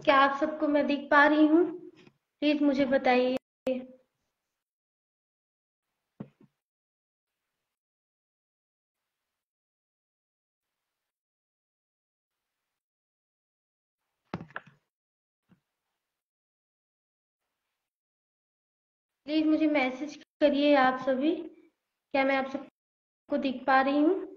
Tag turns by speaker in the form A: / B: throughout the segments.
A: क्या आप सबको मैं दिख पा रही हूँ? प्लीज मुझे बताइए। प्लीज मुझे मैसेज करिए आप सभी। क्या मैं आप सबको दिख पा रही हूँ?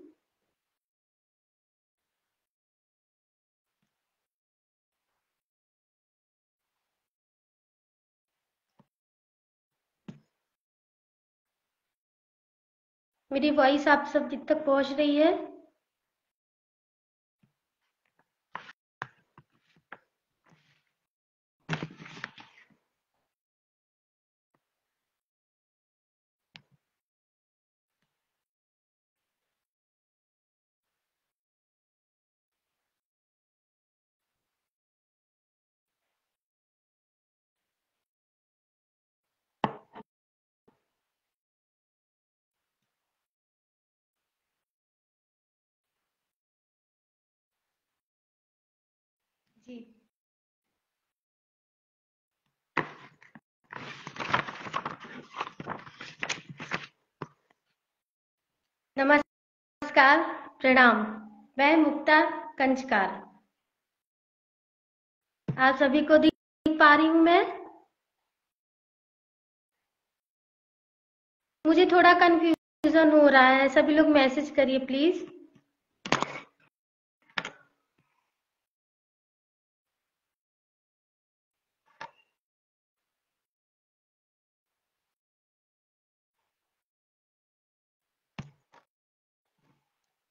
A: मेरी वॉइस आप सब तक पहुँच रही है? जी। नमस्कार, प्रणाम। मैं मुक्ता कंचकार। आप सभी को दिख पा रही हूँ मैं? मुझे थोड़ा कंफ्यूजन हो रहा है, सभी लोग मैसेज करिए प्लीज।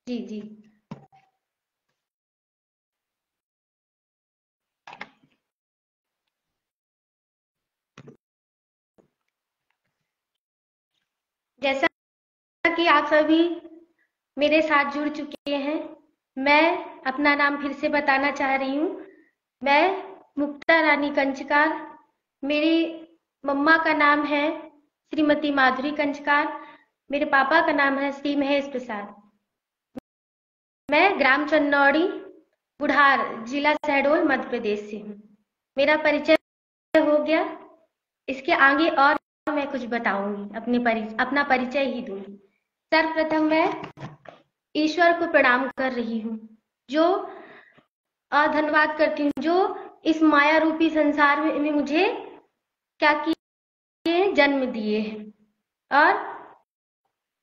A: जी जी। जैसा कि आप सभी मेरे साथ जुड़ चुके हैं, मैं अपना नाम फिर से बताना चाह रही हूँ। मैं मुक्ता रानी कंचकार। मेरी मम्मा का नाम है श्रीमती माधुरी कंचकार। मेरे पापा का नाम है श्री महेश प्रसाद। मैं ग्राम चंदौड़ी, बुढ़ार, जिला शहडोल, मध्य प्रदेश से हूँ। मेरा परिचय हो गया। इसके आगे और मैं कुछ बताऊंगी, अपना परिचय ही दूंगी। सर्वप्रथम मैं ईश्वर को प्रणाम कर रही हूँ, जो धन्यवाद करती हूँ, जो इस माया रूपी संसार में मुझे क्या किए, जन्म दिए हैं। और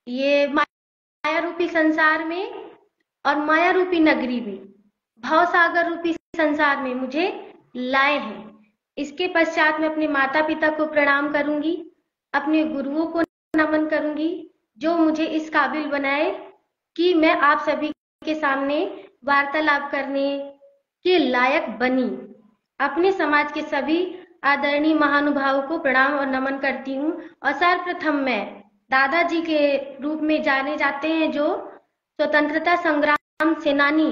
A: ये माया रूपी संसार में और माया रूपी नगरी में, भवसागर रूपी संसार में मुझे लाए हैं। इसके पश्चात मैं अपने माता पिता को प्रणाम करूंगी, अपने गुरुओं को नमन करूंगी, जो मुझे इस काबिल बनाए कि मैं आप सभी के सामने वार्तालाप करने के लायक बनी। अपने समाज के सभी आदरणीय महानुभावों को प्रणाम और नमन करती हूँ। और सर्वप्रथम मैं दादाजी के रूप में जाने जाते हैं, जो स्वतंत्रता संग्राम सेनानी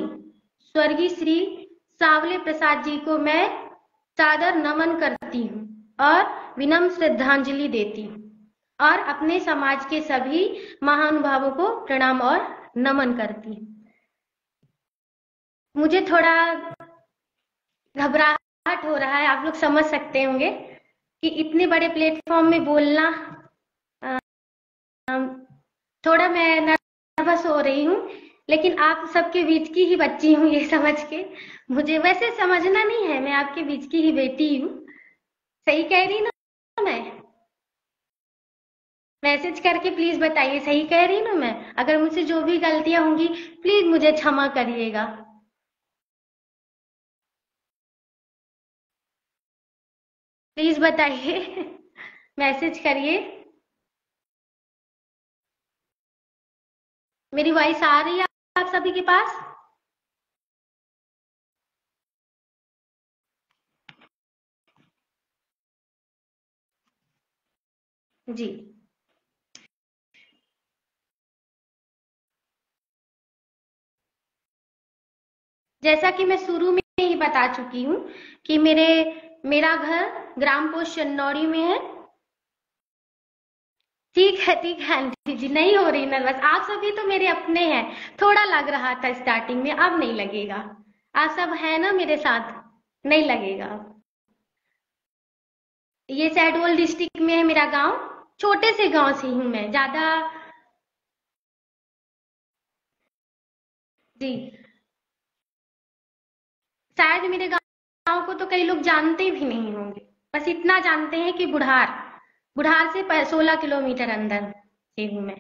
A: स्वर्गीय श्री सांवले प्रसाद जी को मैं सादर नमन करती हूँ और विनम्र श्रद्धांजलि देती हूँ। और अपने समाज के सभी महानुभावों को प्रणाम और नमन करती हूँ। मुझे थोड़ा घबराहट हो रहा है, आप लोग समझ सकते होंगे कि इतने बड़े प्लेटफॉर्म में बोलना, थोड़ा मैं नर्वस हो रही हूँ। लेकिन आप सबके बीच की ही बच्ची हूँ, ये समझ के मुझे वैसे समझना नहीं है, मैं आपके बीच की ही बेटी हूँ। सही कह रही ना मैं? मैसेज करके प्लीज बताइए सही कह रही ना मैं। अगर मुझसे जो भी गलतियां होंगी प्लीज मुझे क्षमा करिएगा। प्लीज बताइए मैसेज करिए। मेरी वॉइस आ रही है आप सभी के पास? जी। जैसा कि मैं शुरू में ही बता चुकी हूँ कि मेरा घर ग्राम पोस्ट चंदौड़ी में है। ठीक है आंटी जी, नहीं हो रही नर्वस। आप सभी तो मेरे अपने हैं। थोड़ा लग रहा था स्टार्टिंग में, अब नहीं लगेगा। आप सब है ना मेरे साथ? नहीं लगेगा। ये शहडोल डिस्ट्रिक्ट में है मेरा गांव। छोटे से गांव से हूँ मैं, ज्यादा। जी। शायद मेरे गांव को तो कई लोग जानते भी नहीं होंगे। बस इतना जानते हैं कि बुढ़ार, बुढ़ार से 16 किलोमीटर अंदर से हूँ मैं।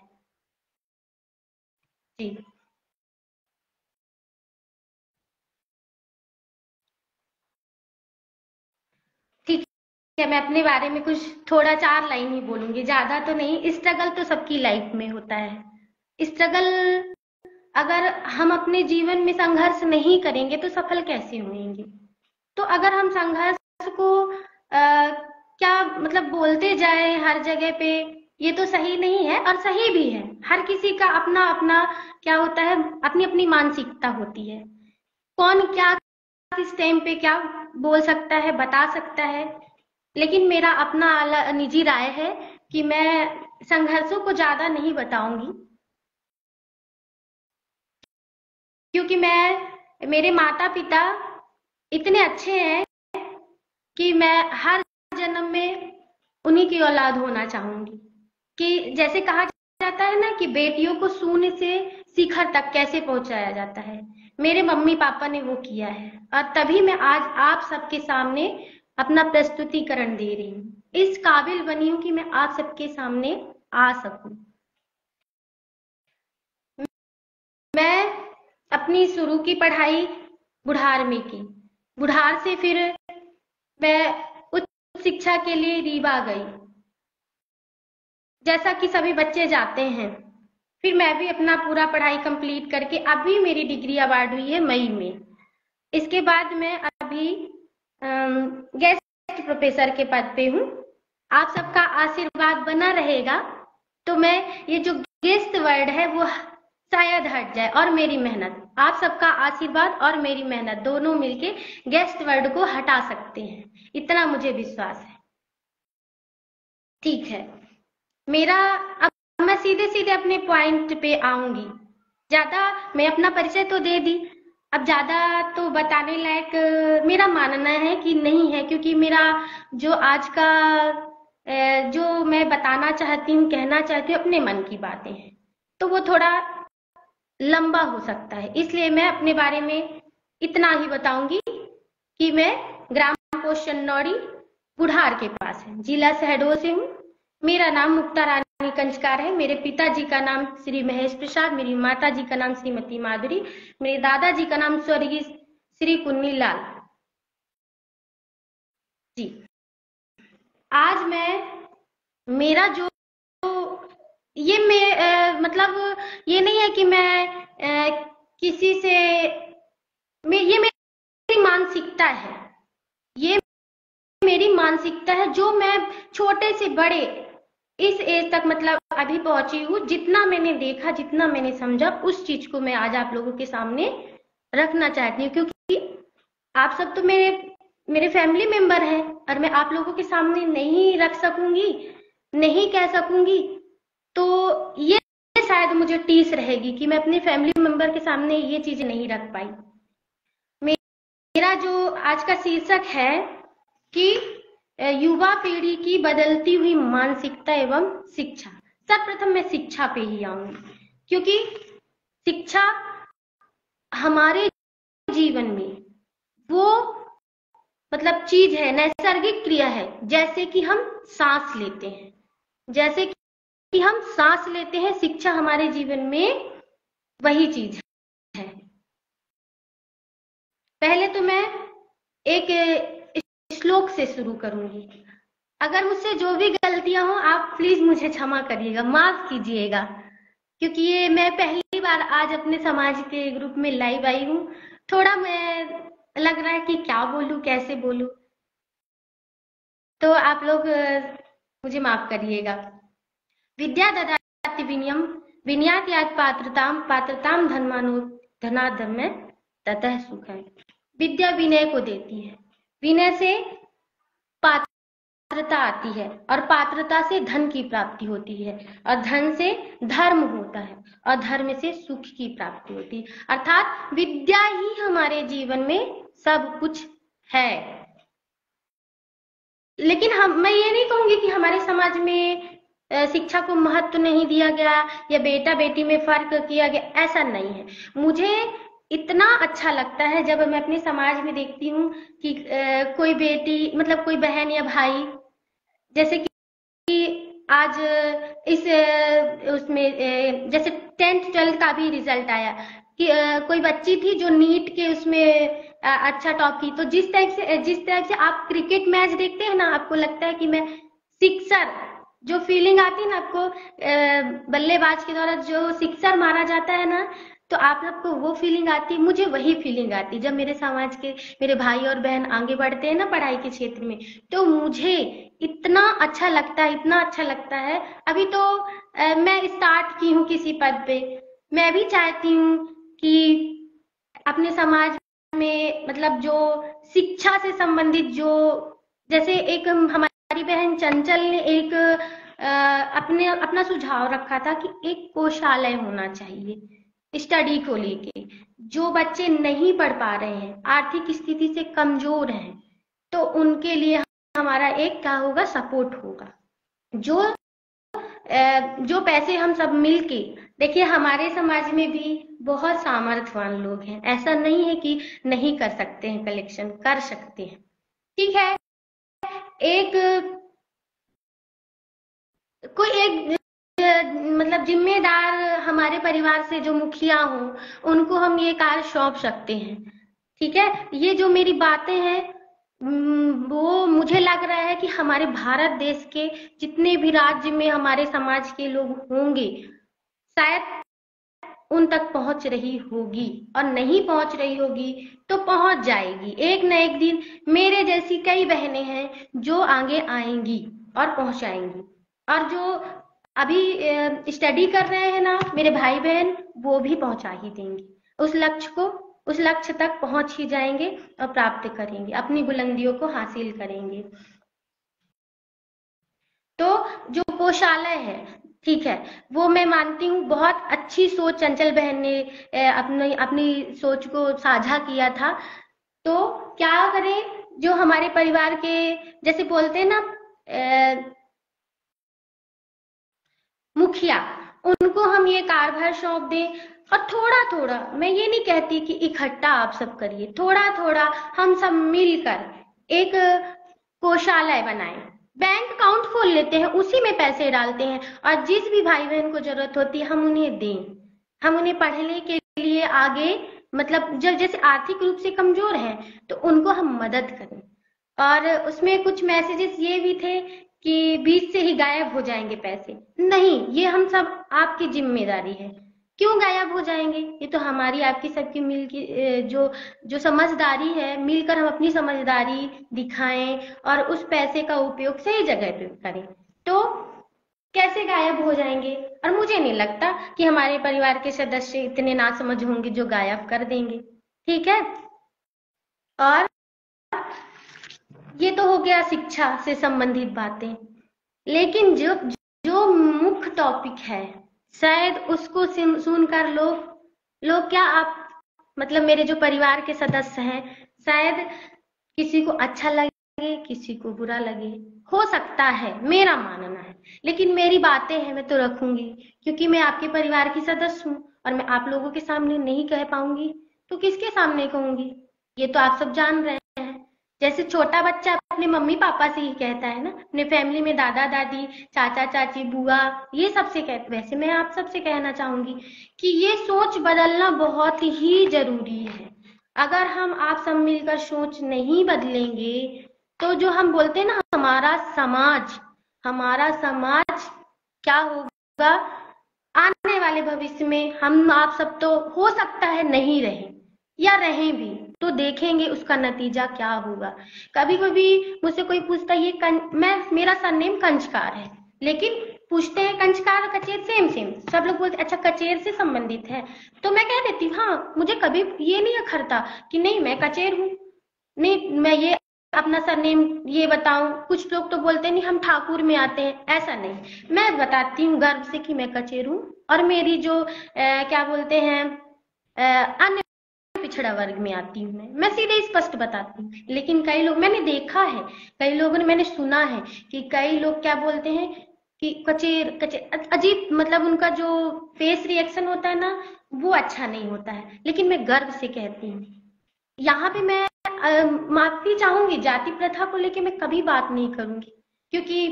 A: जी। ठीक है, मैं अपने बारे में कुछ थोड़ा 4 लाइन ही बोलूंगी, ज्यादा तो नहीं। स्ट्रगल तो सबकी लाइफ में होता है। स्ट्रगल, अगर हम अपने जीवन में संघर्ष नहीं करेंगे तो सफल कैसे होंगे। तो अगर हम संघर्ष को क्या मतलब बोलते जाए हर जगह पे, ये तो सही नहीं है और सही भी है। हर किसी का अपना अपना क्या होता है, अपनी अपनी मानसिकता होती है। कौन क्या किस टाइम पे क्या बोल सकता है, बता सकता है। लेकिन मेरा अपना निजी राय है कि मैं संघर्षों को ज्यादा नहीं बताऊंगी, क्योंकि मेरे माता पिता इतने अच्छे हैं कि मैं हर जन्म में उन्हीं की औलाद होना चाहूंगी। कि जैसे कहा जाता है ना कि बेटियों को शून्य से शिखर तक कैसे पहुंचाया जाता है, मेरे मम्मी पापा ने वो किया है। और तभी मैं आज आप सबके सामने अपना प्रस्तुतिकरण दे रही हूँ, इस काबिल बनी हूँ कि मैं आप सबके सामने आ सकूं। मैं अपनी शुरू की पढ़ाई बुढ़ार में की। बुढ़ार से फिर मैं उच्च शिक्षा के लिए रीवा गई, जैसा कि सभी बच्चे जाते हैं। फिर मैं भी अपना पूरा पढ़ाई कंप्लीट करके अभी मेरी डिग्री अवार्ड हुई है मई में। इसके बाद मैं अभी गेस्ट प्रोफेसर के पद पे हूँ। आप सबका आशीर्वाद बना रहेगा तो मैं ये जो गेस्ट वर्ड है वो शायद हट जाए, और मेरी मेहनत, आप सबका आशीर्वाद और मेरी मेहनत दोनों मिलके गेस्ट वर्ड को हटा सकते हैं, इतना मुझे विश्वास है। ठीक है, मेरा अब मैं सीधे सीधे अपने पॉइंट पे आऊंगी। ज्यादा मैं अपना परिचय तो दे दी, अब ज्यादा तो बताने लायक मेरा मानना है कि नहीं है, क्योंकि मेरा जो आज का जो मैं बताना चाहती हूँ, कहना चाहती हूँ, अपने मन की बातें हैं, तो वो थोड़ा लंबा हो सकता है। इसलिए मैं अपने बारे में इतना ही बताऊंगी कि मैं ग्राम पोस्ट चंदौड़ी बुढ़ार के पास है, जिला शहडोल से हूँ। मेरा नाम मुक्ता रानी कंचकार है। मेरे पिताजी का नाम श्री महेश प्रसाद, मेरी माता जी का नाम श्रीमती माधुरी, मेरे दादाजी का नाम स्वर्गीय श्री कुन्नी लाल जी। आज मैं मेरा जो ये मतलब ये नहीं है कि मैं किसी से ये मेरी मानसिकता है। ये मेरी मानसिकता है जो मैं छोटे से बड़े इस एज तक मतलब अभी पहुंची हूँ। जितना मैंने देखा, जितना मैंने समझा, उस चीज को मैं आज आप लोगों के सामने रखना चाहती हूँ, क्योंकि आप सब तो मेरे मेरे फैमिली मेंबर हैं और मैं आप लोगों के सामने नहीं रख सकूंगी, नहीं कह सकूंगी, तो ये शायद मुझे टीस रहेगी कि मैं अपने फैमिली मेंबर के सामने ये चीजें नहीं रख पाई। मेरा जो आज का शीर्षक है कि युवा पीढ़ी की बदलती हुई मानसिकता एवं शिक्षा। सर्वप्रथम मैं शिक्षा पे ही आऊंगी, क्योंकि शिक्षा हमारे जीवन में वो मतलब चीज है, नैसर्गिक क्रिया है। जैसे कि हम सांस लेते हैं, जैसे कि हम सांस लेते हैं, शिक्षा हमारे जीवन में वही चीज है। पहले तो मैं एक श्लोक से शुरू करूंगी। अगर मुझसे जो भी गलतियां हो आप प्लीज मुझे क्षमा करिएगा, माफ कीजिएगा, क्योंकि ये मैं पहली बार आज अपने समाज के ग्रुप में लाइव आई हूँ। थोड़ा मैं लग रहा है कि क्या बोलूं, कैसे बोलूं, तो आप लोग मुझे माफ करिएगा। विद्या ददाति विनयम विनयात यात पात्रताम पात्रताम धनमानो धनाधम ततः सुख है। विद्या विनय को देती है, विनय से पात्रता आती है, और पात्रता से धन की प्राप्ति होती है, और धन से धर्म होता है, और धर्म से सुख की प्राप्ति होती है। अर्थात विद्या ही हमारे जीवन में सब कुछ है। लेकिन मैं ये नहीं कहूंगी कि हमारे समाज में शिक्षा को महत्व नहीं दिया गया या बेटा बेटी में फर्क किया गया, ऐसा नहीं है। मुझे इतना अच्छा लगता है जब मैं अपने समाज में देखती हूँ कि कोई बेटी, मतलब कोई बहन या भाई, जैसे कि आज इस उसमें जैसे 10th 12th का भी रिजल्ट आया कि कोई बच्ची थी जो नीट के उसमें अच्छा टॉप की। तो जिस टाइप से आप क्रिकेट मैच देखते हैं ना, आपको लगता है कि मैं सिक्सर, जो फीलिंग आती है ना आपको, बल्लेबाज के द्वारा जो सिक्सर मारा जाता है ना, तो आप सबको वो फीलिंग आती है, मुझे वही फीलिंग आती है जब मेरे समाज के मेरे भाई और बहन आगे बढ़ते हैं ना पढ़ाई के क्षेत्र में। तो मुझे इतना अच्छा लगता है, इतना अच्छा लगता है। अभी तो मैं स्टार्ट की हूँ किसी पद पे। मैं भी चाहती हूँ कि अपने समाज में, मतलब जो शिक्षा से संबंधित जो, जैसे एक हमारी बहन चंचल ने एक अपना सुझाव रखा था कि एक कोषालय होना चाहिए स्टडी को लेके। जो बच्चे नहीं पढ़ पा रहे हैं, आर्थिक स्थिति से कमजोर हैं, तो उनके लिए हमारा एक क्या होगा, सपोर्ट होगा। जो जो पैसे हम सब मिलके, देखिए हमारे समाज में भी बहुत सामर्थ्यवान लोग हैं, ऐसा नहीं है कि नहीं कर सकते हैं, कलेक्शन कर सकते हैं। ठीक है, एक कोई एक मतलब जिम्मेदार हमारे परिवार से जो मुखिया हो, उनको हम ये कार्य सौंप सकते हैं। ठीक है, ये जो मेरी बातें हैं, वो मुझे लग रहा है कि हमारे भारत देश के जितने भी राज्य में हमारे समाज के लोग होंगे, शायद उन तक पहुंच रही होगी, और नहीं पहुंच रही होगी तो पहुंच जाएगी। एक न एक दिन मेरे जैसी कई बहनें हैं जो आगे आएंगी और पहुंचाएंगी, और जो अभी स्टडी कर रहे हैं ना मेरे भाई बहन, वो भी पहुंचा ही देंगे उस लक्ष्य को। उस लक्ष्य तक पहुंच ही जाएंगे और प्राप्त करेंगे, अपनी बुलंदियों को हासिल करेंगे। तो जो कोषालय है, ठीक है, वो मैं मानती हूँ बहुत अच्छी सोच चंचल बहन ने अपनी अपनी सोच को साझा किया था। तो क्या करें, जो हमारे परिवार के, जैसे बोलते हैं ना, मुखिया, उनको हम ये कार्यभार सौंप दें, और थोड़ा थोड़ा, मैं ये नहीं कहती कि इकट्ठा आप सब करिए, थोड़ा थोड़ा हम सब मिलकर एक कोषालय बनाएं, बैंक अकाउंट खोल लेते हैं, उसी में पैसे डालते हैं, और जिस भी भाई बहन को जरूरत होती है हम उन्हें दें। हम उन्हें पढ़ने के लिए आगे, मतलब जब जैसे आर्थिक रूप से कमजोर हैं तो उनको हम मदद करें। और उसमें कुछ मैसेजेस ये भी थे कि बीच से ही गायब हो जाएंगे पैसे। नहीं, ये हम सब आपकी जिम्मेदारी है। क्यों गायब हो जाएंगे? ये तो हमारी आपकी सबकी मिल की जो जो समझदारी है, मिलकर हम अपनी समझदारी दिखाएं और उस पैसे का उपयोग सही जगह पे करें, तो कैसे गायब हो जाएंगे? और मुझे नहीं लगता कि हमारे परिवार के सदस्य इतने नासमझ होंगे जो गायब कर देंगे। ठीक है, और ये तो हो गया शिक्षा से संबंधित बातें। लेकिन जो जो मुख्य टॉपिक है, शायद उसको सुनकर लोग लोग क्या, आप मतलब मेरे जो परिवार के सदस्य हैं, शायद किसी को अच्छा लगे, किसी को बुरा लगे, हो सकता है, मेरा मानना है। लेकिन मेरी बातें हैं, मैं तो रखूंगी, क्योंकि मैं आपके परिवार की सदस्य हूँ, और मैं आप लोगों के सामने नहीं कह पाऊंगी तो किसके सामने कहूंगी? ये तो आप सब जान रहे हैं। जैसे छोटा बच्चा अपने मम्मी पापा से ही कहता है ना, अपने फैमिली में दादा दादी, चाचा चाची, बुआ, ये सबसे कहते, वैसे मैं आप सबसे कहना चाहूंगी कि ये सोच बदलना बहुत ही जरूरी है। अगर हम आप सब मिलकर सोच नहीं बदलेंगे, तो जो हम बोलते हैं ना, हमारा समाज क्या होगा आने वाले भविष्य में? हम आप सब तो हो सकता है नहीं रहे, या रहें भी तो देखेंगे उसका नतीजा क्या होगा। कभी कभी मुझसे कोई पूछता है, मेरा सरनेम कंचकार है, लेकिन पूछते हैं कंचकार और कचेर सेम सेम, सब लोग बोलते अच्छा कचेर से संबंधित है, तो मैं कह देती हूँ हाँ, मुझे कभी ये नहीं अखरता कि नहीं मैं कचेर हूँ, नहीं मैं ये अपना सरनेम ये बताऊं। कुछ लोग तो बोलते नहीं हम ठाकुर में आते हैं, ऐसा नहीं, मैं बताती हूँ गर्व से कि मैं कचेर हूँ, और मेरी जो क्या बोलते हैं अन्य पिछड़ा वर्ग में आती हूँ। मैं सीधे स्पष्ट बताती हूँ। लेकिन कई लोग, मैंने देखा है, कई लोगों ने, मैंने सुना है कि कई लोग क्या बोलते हैं कि कचेर कचेर, अजीब, मतलब उनका जो फेस रिएक्शन होता है ना, वो अच्छा नहीं होता है। लेकिन मैं गर्व से कहती हूँ, यहाँ पे मैं माफी चाहूंगी, जाति प्रथा को लेके मैं कभी बात नहीं करूंगी, क्योंकि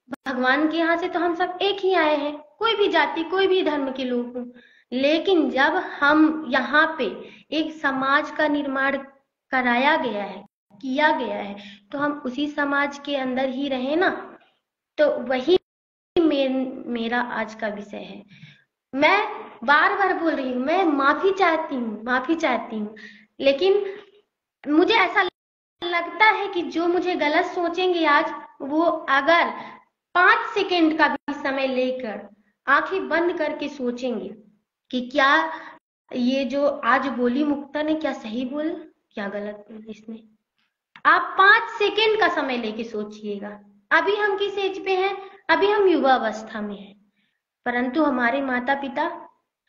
A: भगवान के यहाँ से तो हम सब एक ही आए हैं, कोई भी जाति कोई भी धर्म के लोग हों। लेकिन जब हम यहाँ पे एक समाज का निर्माण कराया गया है, किया गया है, तो हम उसी समाज के अंदर ही रहे ना। तो वही मेरा आज का विषय है। मैं बार बार बोल रही हूँ, मैं माफी चाहती हूँ, माफी चाहती हूँ। लेकिन मुझे ऐसा लगता है कि जो मुझे गलत सोचेंगे आज, वो अगर 5 सेकंड का भी समय लेकर आंखें बंद करके सोचेंगे कि क्या ये जो आज बोली मुक्ता ने, क्या सही बोल, क्या गलत बोल इसने, आप 5 सेकंड का समय लेके सोचिएगा। अभी हम किस एज पे हैं? अभी हम युवा अवस्था में हैं, परंतु हमारे माता पिता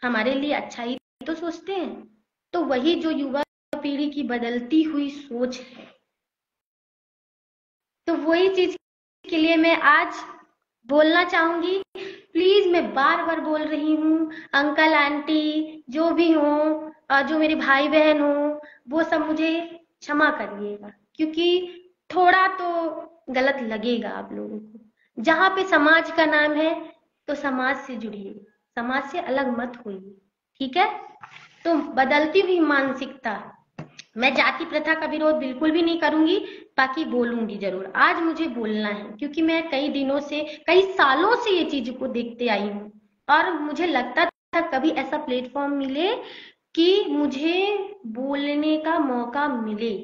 A: हमारे लिए अच्छा ही तो सोचते हैं। तो वही जो युवा पीढ़ी की बदलती हुई सोच है, तो वही चीज के लिए मैं आज बोलना चाहूंगी। प्लीज, मैं बार बार बोल रही हूँ, अंकल आंटी जो भी हो, जो मेरे भाई बहन हो, वो सब मुझे क्षमा करिएगा, क्योंकि थोड़ा तो गलत लगेगा आप लोगों को। जहाँ पे समाज का नाम है, तो समाज से जुड़िए, समाज से अलग मत होइए, ठीक है? तो बदलती हुई मानसिकता, मैं जाति प्रथा का विरोध बिल्कुल भी नहीं करूंगी, बाकी बोलूंगी जरूर। आज मुझे बोलना है, क्योंकि मैं कई दिनों से, कई सालों से ये चीज को देखते आई हूँ, और मुझे लगता था कभी ऐसा प्लेटफॉर्म मिले कि मुझे बोलने का मौका मिले।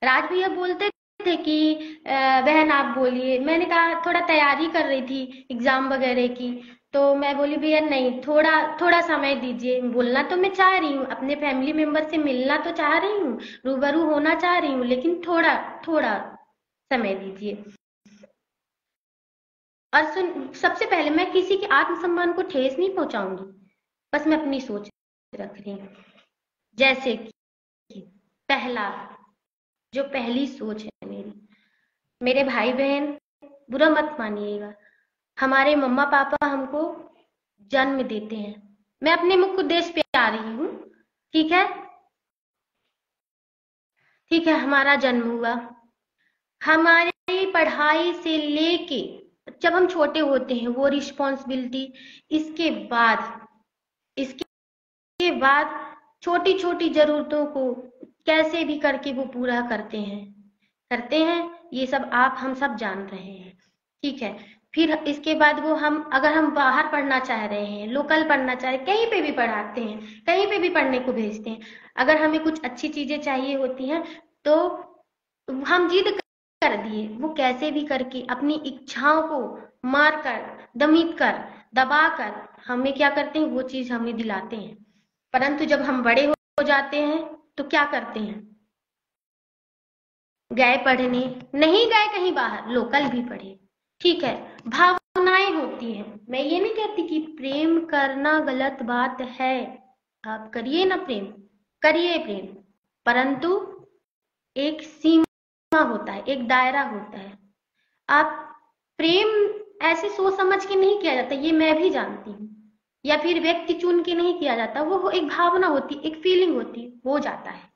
A: राज भैया बोलते थे कि बहन आप बोलिए। मैंने कहा, थोड़ा तैयारी कर रही थी एग्जाम वगैरह की, तो मैं बोली भैया नहीं, थोड़ा थोड़ा समय दीजिए। बोलना तो मैं चाह रही हूँ, अपने फैमिली मेंबर से मिलना तो चाह रही हूँ, रूबरू होना चाह रही हूँ, लेकिन थोड़ा थोड़ा समय दीजिए। और सबसे पहले मैं किसी के आत्मसम्मान को ठेस नहीं पहुंचाऊंगी, बस मैं अपनी सोच रख रही हूँ। जैसे कि पहला, जो पहली सोच है मेरी, मेरे भाई बहन बुरा मत मानिएगा, हमारे मम्मा पापा हमको जन्म देते हैं। मैं अपने मुख उद्देश्य पे आ रही हूँ, ठीक है? ठीक है, हमारा जन्म हुआ, हमारी पढ़ाई से लेके जब हम छोटे होते हैं वो रिस्पॉन्सिबिलिटी, इसके बाद इसके बाद छोटी छोटी जरूरतों को कैसे भी करके वो पूरा करते हैं, ये सब आप हम सब जान रहे हैं, ठीक है? फिर इसके बाद वो हम, अगर हम बाहर पढ़ना चाह रहे हैं, लोकल पढ़ना चाह रहे हैं, कहीं पे भी पढ़ाते हैं, कहीं पे भी पढ़ने को भेजते हैं। अगर हमें कुछ अच्छी चीजें चाहिए होती हैं, तो हम जिद कर दिए, वो कैसे भी करके अपनी इच्छाओं को मार कर, दमित कर, दबा कर हमें क्या करते हैं, वो चीज हमें दिलाते हैं। परंतु जब हम बड़े हो जाते हैं, तो क्या करते हैं? गए पढ़ने, नहीं गए कहीं बाहर, लोकल भी पढ़े, ठीक है? भावनाएं होती हैं। मैं ये नहीं कहती कि प्रेम करना गलत बात है, आप करिए ना प्रेम, करिए प्रेम, परंतु एक सीमा होता है, एक दायरा होता है। आप प्रेम ऐसे सोच समझ के नहीं किया जाता, ये मैं भी जानती हूँ, या फिर व्यक्ति चुन के नहीं किया जाता, वो एक भावना होती, एक फीलिंग होती, हो जाता है।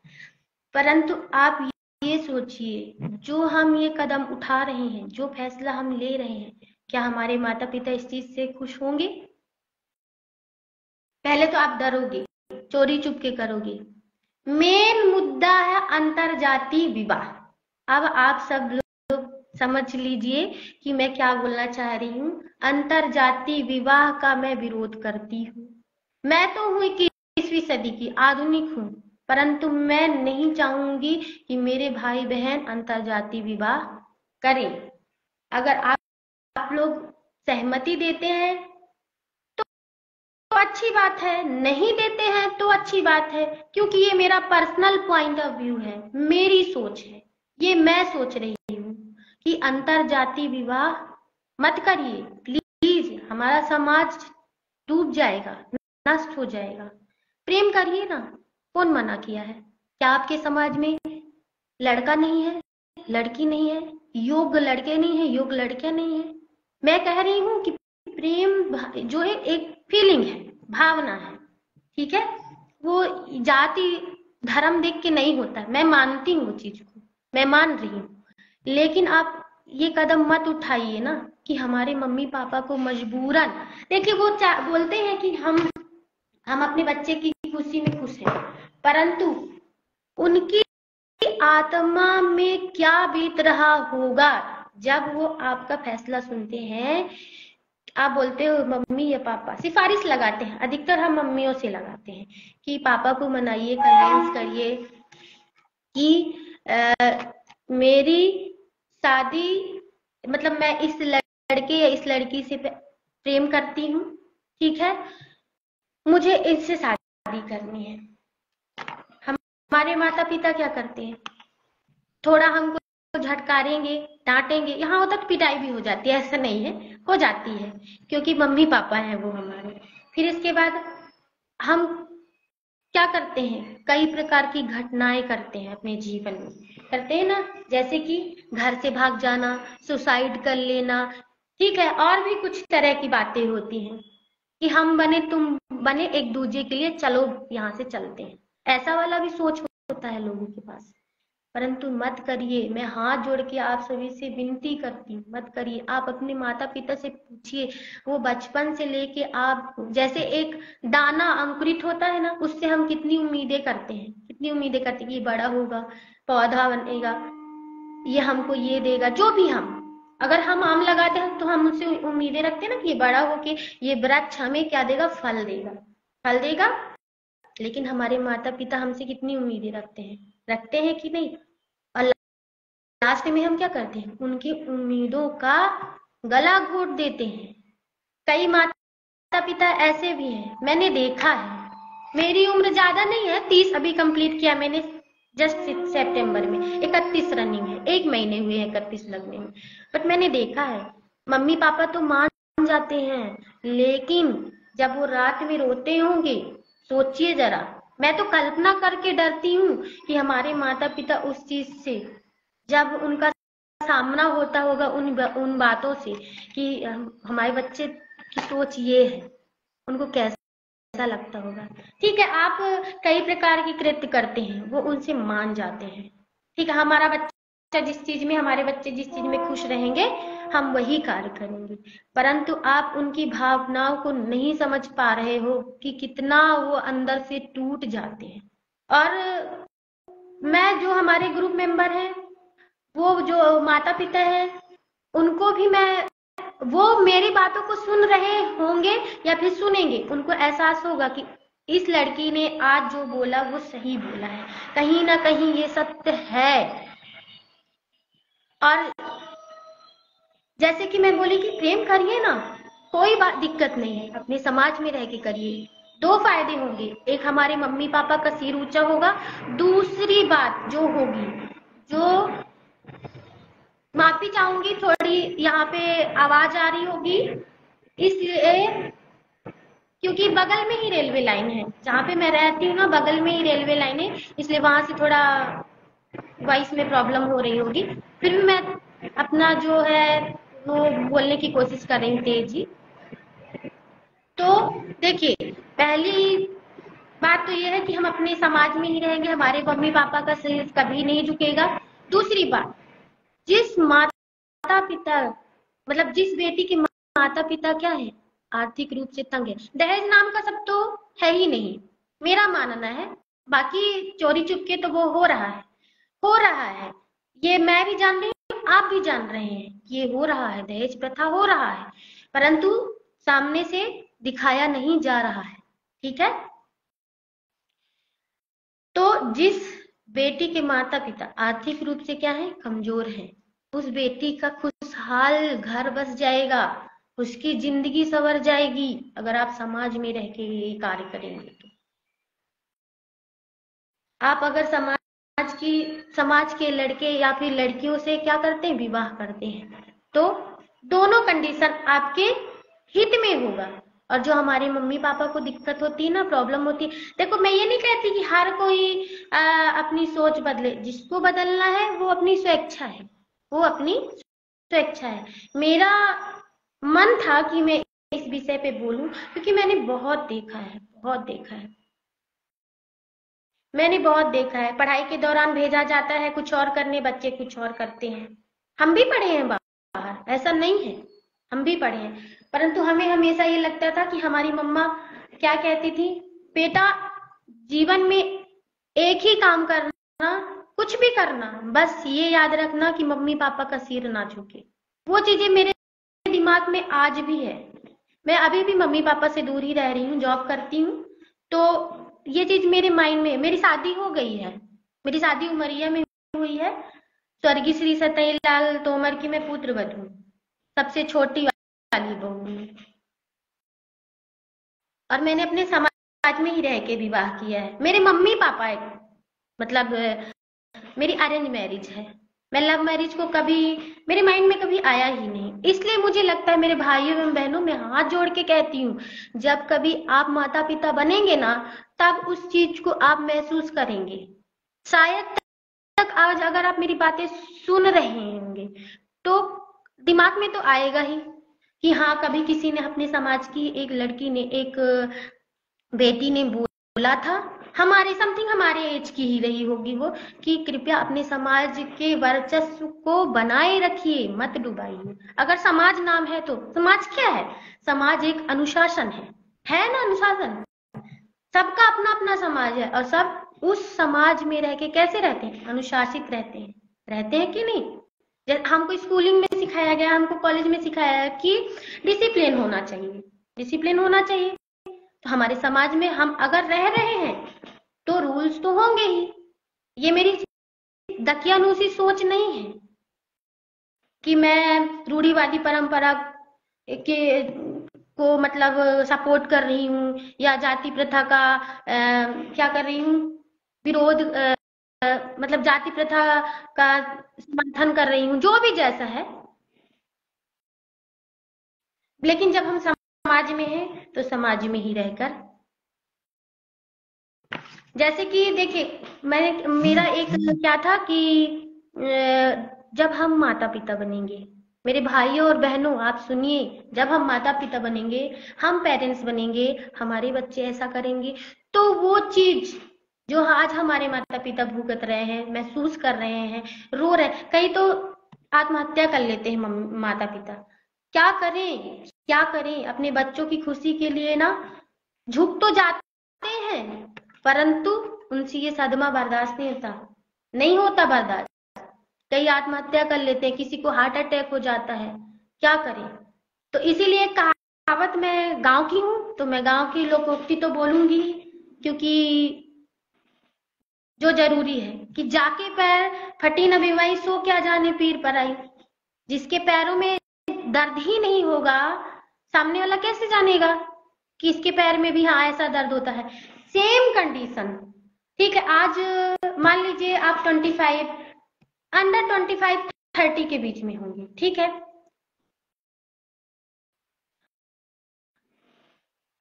A: परंतु आप ये सोचिए, जो हम ये कदम उठा रहे हैं, जो फैसला हम ले रहे हैं, क्या हमारे माता पिता इस चीज से खुश होंगे? पहले तो आप डरोगे, चोरी चुपके करोगे। मेन मुद्दा है अंतर जाति विवाह। अब आप सब लोग समझ लीजिए कि मैं क्या बोलना चाह रही हूँ। अंतर जाति विवाह का मैं विरोध करती हूँ। मैं तो हूँ 21वीं सदी की, आधुनिक हूँ, परंतु मैं नहीं चाहूंगी कि मेरे भाई बहन अंतरजातीय विवाह करें। अगर आप लोग सहमति देते हैं तो अच्छी बात है, नहीं देते हैं तो अच्छी बात है, क्योंकि ये मेरा पर्सनल पॉइंट ऑफ व्यू है, मेरी सोच है। ये मैं सोच रही हूँ कि अंतरजातीय विवाह मत करिए प्लीज, हमारा समाज डूब जाएगा, नष्ट हो जाएगा। प्रेम करिए ना, कौन मना किया है? क्या आपके समाज में लड़का नहीं है, लड़की नहीं है, योग्य लड़के नहीं है, योग्य लड़कियां नहीं है? मैं कह रही हूँ कि प्रेम जो है एक फीलिंग है, भावना है, ठीक है? वो जाति धर्म देख के नहीं होता है, मैं मानती हूँ वो चीज को, मैं मान रही हूँ। लेकिन आप ये कदम मत उठाइए ना कि हमारे मम्मी पापा को मजबूरन, देखिए वो बोलते हैं कि हम अपने बच्चे की खुशी में खुश हैं, परंतु उनकी आत्मा में क्या बीत रहा होगा जब वो आपका फैसला सुनते हैं। आप बोलते हो मम्मी या पापा, सिफारिश लगाते हैं, अधिकतर हम मम्मियों से लगाते हैं कि पापा को मनाइए, कन्विंस करिए कि मेरी शादी, मतलब मैं इस लड़के या इस लड़की से प्रेम करती हूँ, ठीक है, मुझे इससे शादी करनी है। हमारे माता पिता क्या करते हैं, थोड़ा हमको झटकारेंगे, डांटेंगे, यहाँ होता तो पिटाई भी हो जाती है, ऐसा नहीं है, हो जाती है, क्योंकि मम्मी पापा हैं वो हमारे। फिर इसके बाद हम क्या करते हैं, कई प्रकार की घटनाएं करते हैं अपने जीवन में, करते हैं ना, जैसे कि घर से भाग जाना, सुसाइड कर लेना, ठीक है, और भी कुछ तरह की बातें होती हैं कि हम बने तुम बने एक दूसरे के लिए, चलो यहाँ से चलते हैं, ऐसा वाला भी सोच होता है लोगों के पास। परंतु मत करिए, मैं हाथ जोड़ के आप सभी से विनती करती हूँ, मत करिए। आप अपने माता पिता से पूछिए, वो बचपन से लेके आप, जैसे एक दाना अंकुरित होता है ना, उससे हम कितनी उम्मीदें करते हैं, कितनी उम्मीदें करते हैं कि ये बड़ा होगा, पौधा बनेगा, ये हमको ये देगा, जो भी हम, अगर हम आम लगाते हैं तो हम उससे उम्मीदें रखते हैं ना कि ये बड़ा होके ये वृक्ष हमें क्या देगा, फल देगा, फल देगा। लेकिन हमारे माता पिता हमसे कितनी उम्मीदें रखते हैं कि नहीं? और लास्ट में हम क्या करते हैं, उनकी उम्मीदों का गला घोट देते हैं। कई माता पिता ऐसे भी हैं, मैंने देखा है, मेरी उम्र ज्यादा नहीं है, 30 अभी कंप्लीट किया मैंने, जस्ट सितंबर में 31 रनिंग है, 1 महीने हुए हैं 31 लगने में। बट मैंने देखा है, मम्मी पापा तो मान जाते हैं, लेकिन जब वो रात में रोते होंगे, सोचिए जरा, मैं तो कल्पना करके डरती हूँ कि हमारे माता पिता उस चीज से, जब उनका सामना होता होगा उन बातों से कि हमारे बच्चे की सोच ये है, उनको कैसा लगता होगा। ठीक है, आप कई प्रकार की कृत्य करते हैं, वो उनसे मान जाते हैं, ठीक है, हमारा बच्चा जिस चीज में, हमारे बच्चे जिस चीज में खुश रहेंगे, हम वही कार्य करेंगे। परंतु आप उनकी भावनाओं को नहीं समझ पा रहे हो कि कितना वो अंदर से टूट जाते हैं। और मैं, जो हमारे ग्रुप मेंबर हैं, वो जो माता पिता है, उनको भी मैं, वो मेरी बातों को सुन रहे होंगे या फिर सुनेंगे, उनको एहसास होगा कि इस लड़की ने आज जो बोला वो सही बोला है, कहीं ना कहीं ये सत्य है। और जैसे कि मैं बोली कि प्रेम करिए ना, कोई बात दिक्कत नहीं है, अपने समाज में रह के करिए। 2 फायदे होंगे, एक हमारे मम्मी पापा का सिर ऊंचा होगा, दूसरी बात जो होगी, जो माफी चाहूंगी, थोड़ी यहाँ पे आवाज आ रही होगी, इसलिए क्योंकि बगल में ही रेलवे लाइन है, जहाँ पे मैं रहती हूँ ना, बगल में ही रेलवे लाइन है, इसलिए वहां से थोड़ा वॉइस में प्रॉब्लम हो रही होगी। फिर भी मैं अपना जो है वो बोलने की कोशिश कर रही हूँ तेज ही। तो देखिए, पहली बात तो ये है कि हम अपने समाज में ही रहेंगे, हमारे मम्मी पापा का सिर कभी नहीं झुकेगा। दूसरी बात, जिस माता पिता, मतलब जिस बेटी के माता पिता क्या है, आर्थिक रूप से तंग है, दहेज नाम का सब तो है ही नहीं, मेरा मानना है। बाकी चोरी चुपके तो वो हो रहा है, हो रहा है, ये मैं भी जान रही हूँ, आप भी जान रहे हैं, ये हो रहा है, दहेज प्रथा हो रहा है, परंतु सामने से दिखाया नहीं जा रहा है, ठीक है। तो जिस बेटी के माता पिता आर्थिक रूप से क्या है, कमजोर है, उस बेटी का खुशहाल घर बस जाएगा, उसकी जिंदगी संवर जाएगी, अगर आप समाज में रह के ये कार्य करेंगे तो। आप अगर समाज के लड़के या फिर लड़कियों से क्या करते हैं, विवाह करते हैं, तो दोनों कंडीशन आपके हित में होगा, और जो हमारे मम्मी पापा को दिक्कत होती है ना, प्रॉब्लम होती है, देखो मैं ये नहीं कहती कि हर कोई अपनी सोच बदले, जिसको बदलना है वो अपनी स्वेच्छा है, वो अपनी स्वेच्छा है। मेरा मन था कि मैं इस विषय पे बोलूं, क्योंकि मैंने बहुत देखा है, बहुत देखा है, मैंने बहुत देखा है। पढ़ाई के दौरान भेजा जाता है कुछ और करने, बच्चे कुछ और करते हैं। हम भी पढ़े हैं बाहर, ऐसा नहीं है, हम भी पढ़े हैं, परंतु हमें हमेशा ये लगता था कि हमारी मम्मा क्या कहती थी, बेटा जीवन में एक ही काम करना, कुछ भी करना, बस ये याद रखना कि मम्मी पापा का सिर ना झुके। वो चीजें मेरे दिमाग में आज भी है। मैं अभी भी मम्मी पापा से दूर ही रह रही हूँ, जॉब करती हूँ, तो ये चीज मेरे माइंड में, मेरी शादी हो गई है, मेरी शादी उमरिया में हुई है, स्वर्गीय श्री सतई लाल तोमर की मैं पुत्र वधू, सबसे छोटी वाली बहू हूँ, और मैंने अपने समाज में ही रह के विवाह किया है। मेरे मम्मी पापा एक, मतलब मेरी अरेंज मैरिज है, मैं लव मैरिज को कभी मेरे माइंड में कभी आया ही नहीं। इसलिए मुझे लगता है, मेरे भाइयों एवं बहनों, मैं हाथ जोड़ के कहती हूँ, जब कभी आप माता पिता बनेंगे ना, तब उस चीज को आप महसूस करेंगे। शायद तक आज अगर आप मेरी बातें सुन रहे होंगे तो दिमाग में तो आएगा ही कि हाँ, कभी किसी ने, अपने समाज की एक लड़की ने, एक बेटी ने बोला था, हमारे समथिंग हमारे एज की ही रही होगी वो, कि कृपया अपने समाज के वर्चस्व को बनाए रखिए, मत डुबाइए। अगर समाज नाम है तो समाज क्या है? समाज एक अनुशासन है ना, अनुशासन। सबका अपना अपना समाज है, और सब उस समाज में रह के कैसे रहते हैं? अनुशासित रहते हैं कि नहीं? जैसे हमको स्कूलिंग में सिखाया गया, हमको कॉलेज में सिखाया है कि डिसिप्लिन होना चाहिए, डिसिप्लिन होना चाहिए। तो हमारे समाज में हम अगर रह रहे हैं तो रूल्स तो होंगे ही। ये मेरी दकियानूसी सोच नहीं है कि मैं रूढ़िवादी परंपरा के को मतलब सपोर्ट कर रही हूँ, या जाति प्रथा का क्या कर रही हूँ, विरोध, मतलब जाति प्रथा का समर्थन कर रही हूँ, जो भी जैसा है। लेकिन जब हम समाज में हैं तो समाज में ही रहकर, जैसे कि देखिए, मेरा एक क्या था कि जब हम माता पिता बनेंगे, मेरे भाइयों और बहनों आप सुनिए, जब हम माता पिता बनेंगे, हम पेरेंट्स बनेंगे, हमारे बच्चे ऐसा करेंगे, तो वो चीज जो आज हमारे माता पिता भुगत रहे हैं, महसूस कर रहे हैं, रो रहे हैं, कई तो आत्महत्या कर लेते हैं माता पिता, क्या करें, क्या करें? अपने बच्चों की खुशी के लिए ना झुक तो जाते हैं, परंतु उनसे ये सदमा बर्दाश्त नहीं होता, नहीं होता बर्दाश्त। कई आत्महत्या कर लेते हैं, किसी को हार्ट अटैक हो जाता है, क्या करें? तो इसीलिए कहावत, मैं गांव की हूँ तो मैं गांव की लोकोक्ति तो बोलूंगी, क्योंकि जो जरूरी है कि जाके पैर फटी न बीमाई, सो क्या जाने पीर पर आई। जिसके पैरों में दर्द ही नहीं होगा, सामने वाला कैसे जानेगा कि इसके पैर में भी हाँ ऐसा दर्द होता है? सेम कंडीशन, ठीक है। आज मान लीजिए आप 25, अंडर 25 30 के बीच में होंगे, ठीक है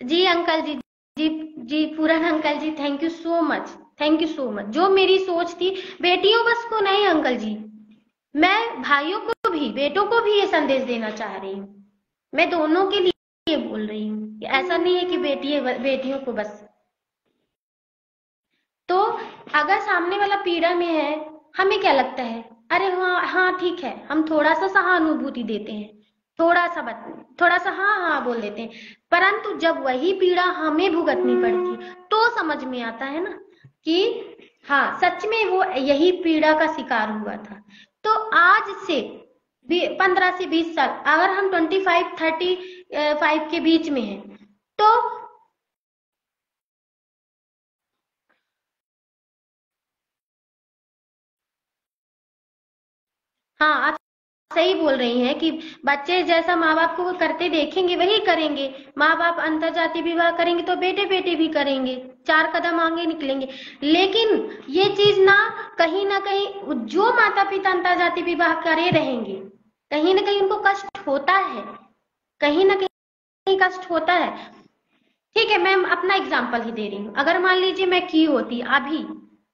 A: जी अंकल जी, जी जी Puran uncle ji, thank you so much, thank you so much. जो मेरी सोच थी, बेटियों बस को नहीं अंकल जी, मैं भाइयों को भी, बेटों को भी ये संदेश देना चाह रही हूँ, मैं दोनों के लिए बोल रही हूँ। ऐसा नहीं है कि बेटियों को बस। तो अगर सामने वाला पीड़ा में है, हमें क्या लगता है, अरे हाँ हाँ ठीक है, हम थोड़ा सा सहानुभूति देते हैं, थोड़ा सा हाँ हाँ बोल देते हैं, परंतु जब वही पीड़ा हमें भुगतनी पड़ती तो समझ में आता है ना कि हाँ सच में वो यही पीड़ा का शिकार हुआ था। तो आज से 15 से 20 साल, अगर हम 25-35 के बीच में हैं, तो हाँ, आप सही बोल रही हैं कि बच्चे जैसा माँ बाप को करते देखेंगे वही करेंगे। माँ बाप अंतरजातीय विवाह करेंगे तो बेटे बेटे भी करेंगे, 4 कदम आगे निकलेंगे। लेकिन ये चीज ना कहीं जो माता पिता अंतरजातीय विवाह करे रहेंगे, कहीं ना कहीं उनको कष्ट होता है, कहीं ना कहीं नहीं कष्ट होता है? ठीक है, मैं अपना एग्जाम्पल ही दे रही हूँ। अगर मान लीजिए मैं की होती अभी,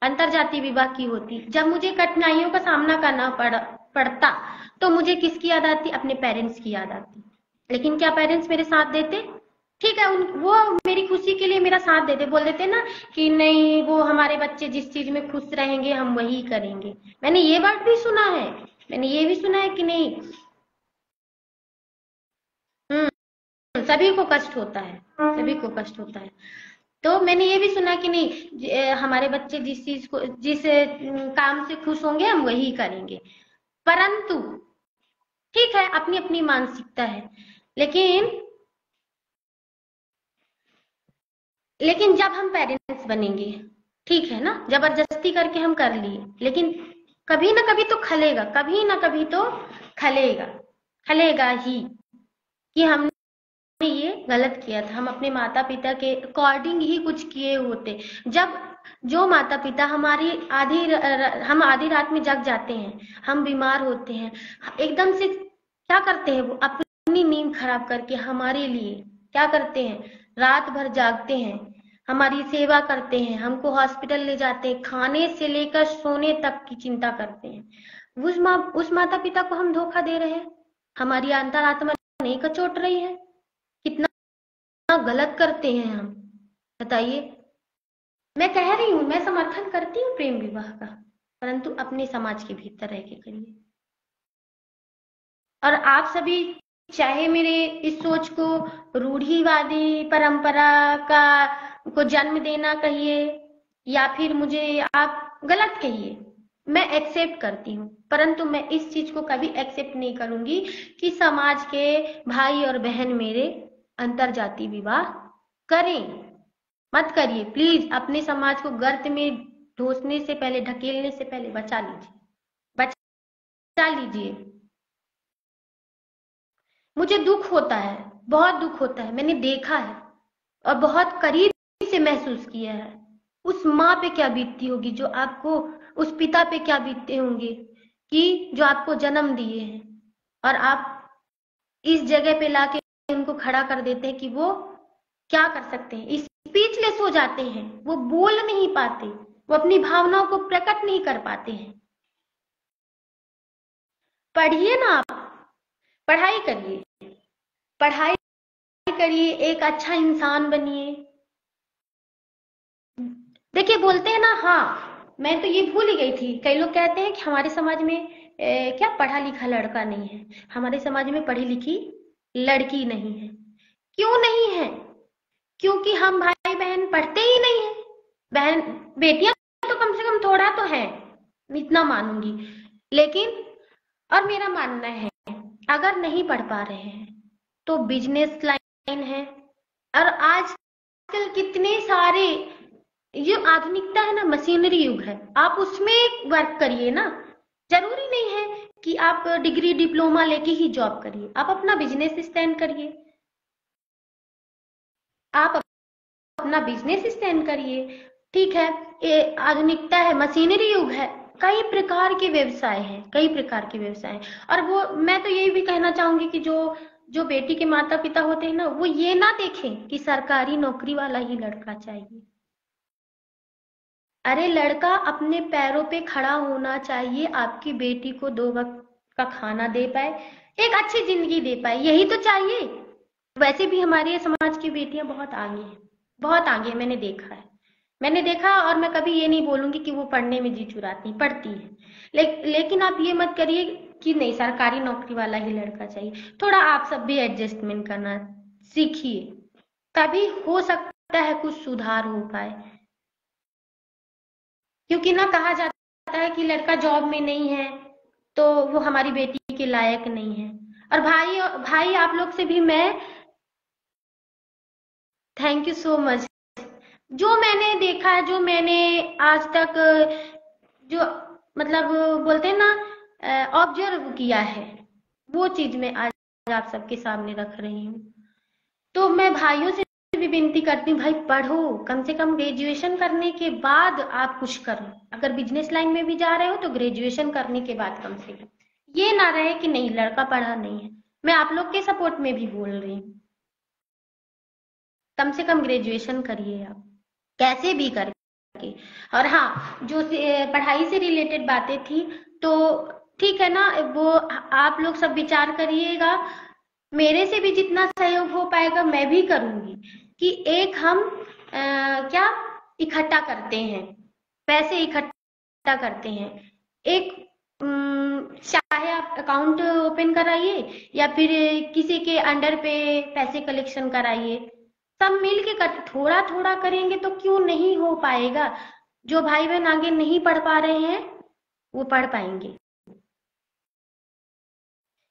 A: अंतरजातीय विवाह की होती, जब मुझे कठिनाइयों का सामना करना पड़ता, तो मुझे किसकी याद आती? अपने पेरेंट्स की याद आती। लेकिन क्या पेरेंट्स मेरे साथ देते? ठीक है, वो मेरी खुशी के लिए मेरा साथ देते, बोल देते ना कि नहीं, वो हमारे बच्चे जिस चीज में खुश रहेंगे हम वही करेंगे। मैंने ये वर्ड भी सुना है, मैंने ये भी सुना है कि नहीं, सभी को कष्ट होता है, सभी को कष्ट होता है। तो मैंने ये भी सुना कि नहीं, हमारे बच्चे जिस चीज को, जिस काम से खुश होंगे हम वही करेंगे। परंतु ठीक है, अपनी अपनी मानसिकता है, लेकिन लेकिन जब हम पेरेंट्स बनेंगे, ठीक है ना, जबरदस्ती करके हम कर लिए, लेकिन कभी ना कभी तो खलेगा, कभी ना कभी तो खलेगा, खलेगा ही कि हमने ये गलत किया था। हम अपने माता पिता के अकॉर्डिंग ही कुछ किए होते। जब जो माता पिता हमारी हम आधी रात में जग जाते हैं, हम बीमार होते हैं, एकदम से क्या करते हैं, वो अपनी नींद खराब करके हमारे लिए क्या करते हैं, रात भर जागते हैं, हमारी सेवा करते हैं, हमको हॉस्पिटल ले जाते हैं, खाने से लेकर सोने तक की चिंता करते हैं। उस माता पिता को हम धोखा दे रहे हैं, हमारी अंतरात्मा नहीं कचोट रही है? कितना गलत करते हैं हम, बताइए। मैं कह रही हूँ, मैं समर्थन करती हूँ प्रेम विवाह का, परंतु अपने समाज के भीतर रह के करिए। और आप सभी चाहे मेरे इस सोच को रूढ़िवादी परंपरा का को जन्म देना कहिए, या फिर मुझे आप गलत कहिए, मैं एक्सेप्ट करती हूँ, परंतु मैं इस चीज को कभी एक्सेप्ट नहीं करूंगी कि समाज के भाई और बहन मेरे अंतर जाति विवाह करें। मत करिए प्लीज, अपने समाज को गर्त में ढोसने से पहले, ढकेलने से पहले बचा लीजिए, बचा लीजिए। मुझे दुख होता है, बहुत दुख होता है, मैंने देखा है और बहुत करीब से महसूस किया है। उस माँ पे क्या बीतती होगी जो आपको, उस पिता पे क्या बीतते होंगे कि जो आपको जन्म दिए हैं, और आप इस जगह पे लाके उनको खड़ा कर देते हैं कि वो क्या कर सकते हैं, स्पीचलेस हो जाते हैं, वो बोल नहीं पाते, वो अपनी भावनाओं को प्रकट नहीं कर पाते हैं। पढ़िए ना आप, पढ़ाई करिए, पढ़ाई करिए, एक अच्छा इंसान बनिए। देखिए बोलते हैं ना, हाँ मैं तो ये भूल ही गई थी, कई लोग कहते हैं कि हमारे समाज में क्या पढ़ा लिखा लड़का नहीं है, हमारे समाज में पढ़ी लिखी लड़की नहीं है। क्यों नहीं है? क्योंकि हम भाई बहन पढ़ते ही नहीं है। बहन बेटियां तो कम से कम थोड़ा तो है, इतना मानूंगी, लेकिन और मेरा मानना है अगर नहीं पढ़ पा रहे हैं तो बिजनेस लाइन है, और आजकल कितने सारे, ये आधुनिकता है ना, मशीनरी युग है, आप उसमें वर्क करिए ना। जरूरी नहीं है कि आप डिग्री डिप्लोमा लेके ही जॉब करिए, आप अपना बिजनेस स्टैंड करिए, आप अपना बिजनेस स्टैंड करिए। ठीक है, ये आधुनिकता है, मशीनरी युग है, कई प्रकार के व्यवसाय हैं, कई प्रकार के व्यवसाय हैं। और वो मैं तो यही भी कहना चाहूंगी कि जो बेटी के माता पिता होते हैं ना, वो ये ना देखें कि सरकारी नौकरी वाला ही लड़का चाहिए। अरे लड़का अपने पैरों पे खड़ा होना चाहिए, आपकी बेटी को 2 वक्त का खाना दे पाए, एक अच्छी जिंदगी दे पाए, यही तो चाहिए। वैसे भी हमारे समाज की बेटियां बहुत आगे हैं, बहुत आगे, मैंने देखा है, मैंने देखा। और मैं कभी ये नहीं बोलूंगी कि वो पढ़ने में जी चुराती, पढ़ती है, लेकिन आप ये मत करिए कि नहीं सरकारी नौकरी वाला ही लड़का चाहिए। थोड़ा आप सब भी एडजस्टमेंट करना सीखिए, तभी हो सकता है कुछ सुधार हो पाए। क्योंकि ना कहा जाता है कि लड़का जॉब में नहीं है तो वो हमारी बेटी के लायक नहीं है। और भाई भाई आप लोग से भी मैं थैंक यू सो मच। जो मैंने देखा है, जो मैंने आज तक जो मतलब बोलते हैं ना ऑब्जर्व किया है, वो चीज मैं आज आप सबके सामने रख रही हूँ। तो मैं भाइयों से भी विनती करती हूँ, भाई पढ़ो, कम से कम ग्रेजुएशन करने के बाद आप कुछ करो। अगर बिजनेस लाइन में भी जा रहे हो तो ग्रेजुएशन करने के बाद कम से कम, ये ना रहे कि नहीं लड़का पढ़ा नहीं है। मैं आप लोग के सपोर्ट में भी बोल रही हूँ। कम से कम ग्रेजुएशन करिए आप, कैसे भी करके। और हाँ, जो पढ़ाई से रिलेटेड बातें थी, तो ठीक है ना, वो आप लोग सब विचार करिएगा। मेरे से भी जितना सहयोग हो पाएगा मैं भी करूंगी कि एक हम क्या इकट्ठा करते हैं, पैसे इकट्ठा करते हैं। एक चाहे आप अकाउंट ओपन कराइए या फिर किसी के अंडर पे पैसे कलेक्शन कराइए, सब मिल के कर, थोड़ा थोड़ा करेंगे तो क्यों नहीं हो पाएगा। जो भाई बहन आगे नहीं पढ़ पा रहे हैं वो पढ़ पाएंगे।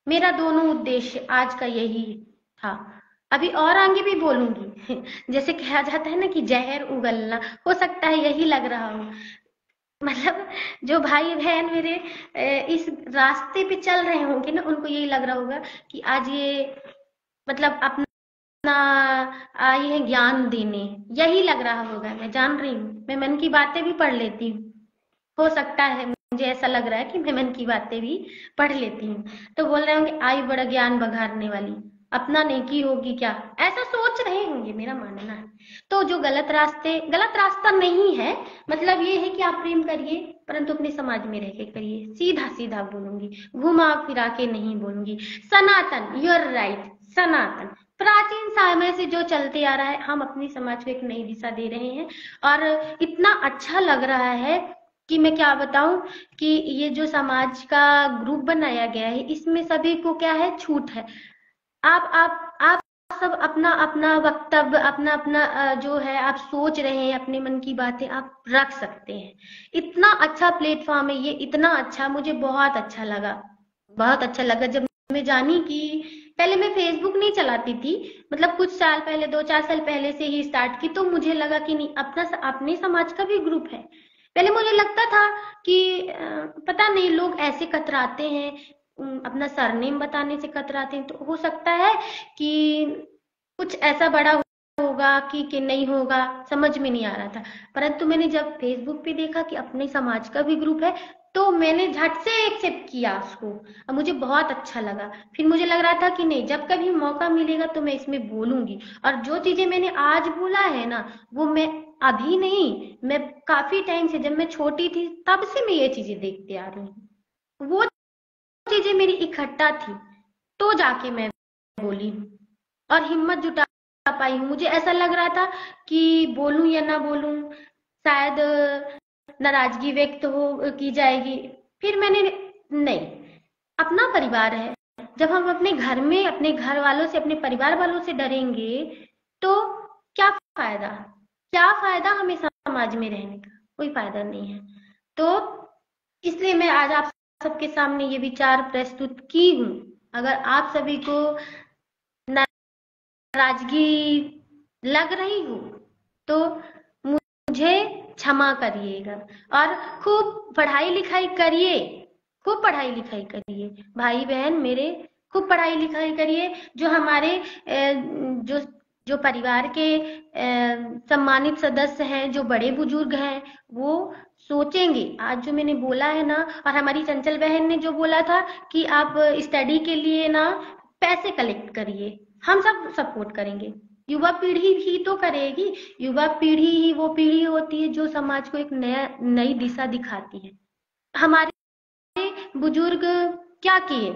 A: मेरा दोनों उद्देश्य आज का यही था। अभी और आगे भी बोलूंगी जैसे कहा जाता है ना कि जहर उगलना, हो सकता है यही लग रहा हो। मतलब जो भाई बहन मेरे इस रास्ते पे चल रहे होंगे ना, उनको यही लग रहा होगा कि आज ये मतलब अपना आए हैं ज्ञान देने, यही लग रहा होगा। मैं जान रही हूँ, मैं मन की बातें भी पढ़ लेती हूँ। हो सकता है, मुझे ऐसा लग रहा है कि मैं मन की बातें भी पढ़ लेती हूँ। तो बोल रहे होंगे आई बड़ा ज्ञान बघारने वाली, अपना नेकी होगी क्या, ऐसा सोच रहे होंगे, मेरा मानना है। तो जो गलत रास्ता नहीं है, मतलब ये है कि आप प्रेम करिए परंतु अपने समाज में रह के करिए। सीधा सीधा बोलूंगी, घुमा फिरा के नहीं बोलूंगी। सनातन, यू आर राइट, सनातन प्राचीन समय से जो चलते आ रहा है, हम अपने समाज को एक नई दिशा दे रहे हैं। और इतना अच्छा लग रहा है कि मैं क्या बताऊं कि ये जो समाज का ग्रुप बनाया गया है, इसमें सभी को क्या है, छूट है। आप सब अपना अपना वक्तव्य, अपना अपना जो है आप सोच रहे हैं, अपने मन की बातें आप रख सकते हैं। इतना अच्छा प्लेटफॉर्म है ये, इतना अच्छा, मुझे बहुत अच्छा लगा। बहुत अच्छा लगा जब मैं जानी कि पहले मैं फेसबुक नहीं चलाती थी, मतलब कुछ साल पहले, 2-4 साल पहले से ही स्टार्ट की, तो मुझे लगा कि नहीं, अपने समाज का भी ग्रुप है। पहले मुझे लगता था कि पता नहीं लोग ऐसे कतराते हैं, अपना सरनेम बताने से कतराते हैं, तो हो सकता है कि कुछ ऐसा बड़ा होगा कि नहीं होगा, समझ में नहीं आ रहा था। परंतु मैंने जब फेसबुक पे देखा कि अपने समाज का भी ग्रुप है, तो मैंने झट से एक्सेप्ट किया उसको, और मुझे बहुत अच्छा लगा। फिर मुझे लग रहा था कि नहीं, जब कभी मौका मिलेगा तो मैं इसमें बोलूंगी। और जो चीजें मैंने आज बोला है ना, वो मैं अभी नहीं, मैं काफी टाइम से, जब मैं छोटी थी तब से मैं ये चीजें देखते आ रही हूँ। वो चीजें मेरी इकट्ठा थी, तो जाके मैं बोली और हिम्मत जुटा पाई हूँ। मुझे ऐसा लग रहा था कि बोलूं या ना बोलूं, शायद नाराजगी व्यक्त हो की जाएगी। फिर मैंने, नहीं, अपना परिवार है, जब हम अपने घर में अपने घर वालों से, अपने परिवार वालों से डरेंगे तो क्या फायदा, क्या फायदा हमें समाज में रहने का, कोई फायदा नहीं है। तो इसलिए मैं आज आप सबके सामने ये विचार प्रस्तुत की हूँ। अगर आप सभी को नाराजगी लग रही हो तो मुझे क्षमा करिएगा। और खूब पढ़ाई लिखाई करिए, खूब पढ़ाई लिखाई करिए भाई बहन मेरे, खूब पढ़ाई लिखाई करिए। जो हमारे जो जो परिवार के सम्मानित सदस्य हैं, जो बड़े बुजुर्ग हैं, वो सोचेंगे आज जो मैंने बोला है ना। और हमारी चंचल बहन ने जो बोला था कि आप स्टडी के लिए ना पैसे कलेक्ट करिए, हम सब सपोर्ट करेंगे। युवा पीढ़ी ही तो करेगी। युवा पीढ़ी ही वो पीढ़ी होती है जो समाज को एक नई दिशा दिखाती है। हमारे बुजुर्ग क्या किए,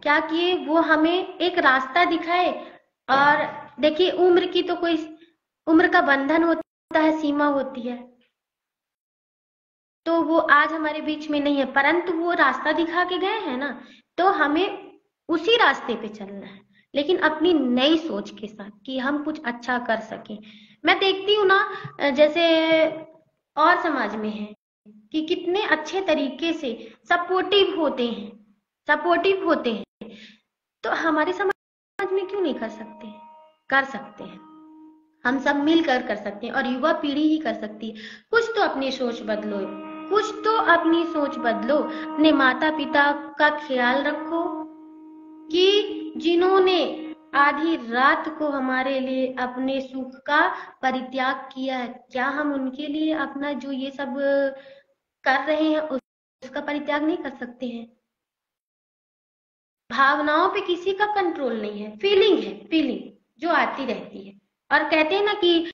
A: क्या किए, वो हमें एक रास्ता दिखाए। और देखिए, उम्र की तो कोई, उम्र का बंधन होता है, सीमा होती है, तो वो आज हमारे बीच में नहीं है, परंतु वो रास्ता दिखा के गए हैं ना, तो हमें उसी रास्ते पे चलना है, लेकिन अपनी नई सोच के साथ कि हम कुछ अच्छा कर सकें। मैं देखती हूँ ना, जैसे और समाज में है कि कितने अच्छे तरीके से सपोर्टिव होते हैं, सपोर्टिव होते हैं। तो हमारे समाज में क्यों नहीं कर सकते, कर सकते हैं। हम सब मिलकर कर सकते हैं और युवा पीढ़ी ही कर सकती है। कुछ तो अपनी सोच बदलो, कुछ तो अपनी सोच बदलो। अपने माता पिता का ख्याल रखो कि जिन्होंने आधी रात को हमारे लिए अपने सुख का परित्याग किया है, क्या हम उनके लिए अपना जो ये सब कर रहे हैं उसका परित्याग नहीं कर सकते हैं। भावनाओं पे किसी का कंट्रोल नहीं है, फीलिंग है, फीलिंग। जो आती रहती है। और कहते हैं ना कि